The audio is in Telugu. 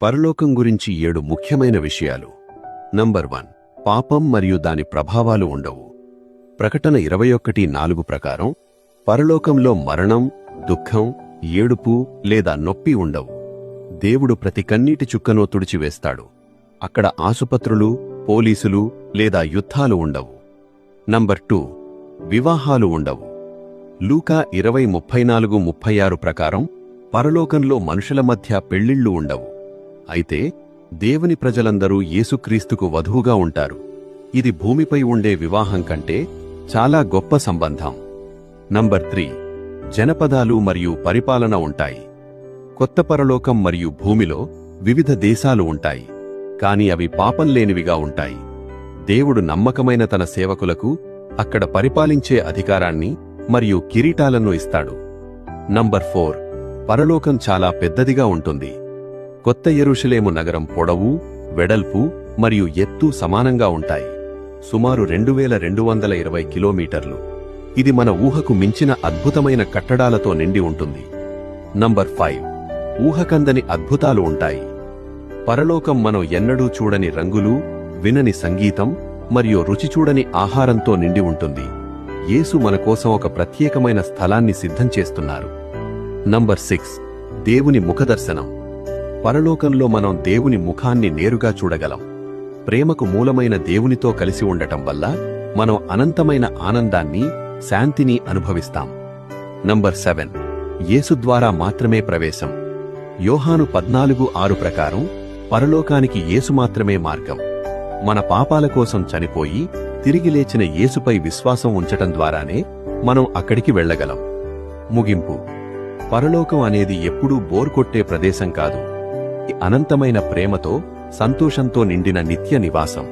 పరలోకం గురించి 7 ముఖ్యమైన విషయాలు. నంబర్ 1, పాపం మరియు దాని ప్రభావాలు ఉండవు. ప్రకటన 21:4 ప్రకారం పరలోకంలో మరణం, దుఃఖం, ఏడుపు లేదా నొప్పి ఉండవు. దేవుడు ప్రతి కన్నీటి చుక్కనో తుడిచివేస్తాడు. అక్కడ ఆసుపత్రులు, పోలీసులు లేదా యుద్ధాలు ఉండవు. నంబర్ 2, వివాహాలు ఉండవు. లూకా 20:34-36 ప్రకారం పరలోకంలో మనుషుల మధ్య పెళ్లిళ్లు ఉండవు. అయితే దేవుని ప్రజలందరూ యేసుక్రీస్తుకు వధువుగా ఉంటారు. ఇది భూమిపై ఉండే వివాహం కంటే చాలా గొప్ప సంబంధం. నంబర్ 3, జనపదాలు మరియు పరిపాలన ఉంటాయి. కొత్త పరలోకం మరియు భూమిలో వివిధ దేశాలు ఉంటాయి, కాని అవి పాపం లేనివిగా ఉంటాయి. దేవుడు నమ్మకమైన తన సేవకులకు అక్కడ పరిపాలించే అధికారాన్ని మరియు కిరీటాలను ఇస్తాడు. నంబర్ 4, పరలోకం చాలా పెద్దదిగా ఉంటుంది. కొత్త యెరూషలేము నగరం పొడవు, వెడల్పు మరియు ఎత్తు సమానంగా ఉంటాయి. సుమారు 2220 కిలోమీటర్లు. ఇది మన ఊహకు మించిన అద్భుతమైన కట్టడాలతో నిండి ఉంటుంది. నంబర్ 5, ఊహకందని అద్భుతాలు ఉంటాయి. పరలోకం మనం ఎన్నడూ చూడని రంగులు, వినని సంగీతం మరియు రుచి చూడని ఆహారంతో నిండి ఉంటుంది. యేసు మన కోసం ఒక ప్రత్యేకమైన స్థలాన్ని సిద్ధం చేస్తున్నారు. నంబర్ 6, దేవుని ముఖదర్శనం. పరలోకంలో మనం దేవుని ముఖాన్ని నేరుగా చూడగలం. ప్రేమకు మూలమైన దేవునితో కలిసి ఉండటం వల్ల మనం అనంతమైన ఆనందాన్ని, శాంతిని అనుభవిస్తాం. నంబర్ 7, యేసు ద్వారా మాత్రమే ప్రవేశం. యోహాను 14:6 ప్రకారం పరలోకానికి యేసు మాత్రమే మార్గం. మన పాపాల కోసం చనిపోయి తిరిగి లేచిన యేసుపై విశ్వాసం ఉంచటం ద్వారానే మనం అక్కడికి వెళ్ళగలం. ముగింపు: పరలోకం అనేది ఎప్పుడూ బోర్ కొట్టే ప్రదేశం కాదు. అనంతమైన ప్రేమతో, సంతోషంతో నిండిన నిత్య నివాసం.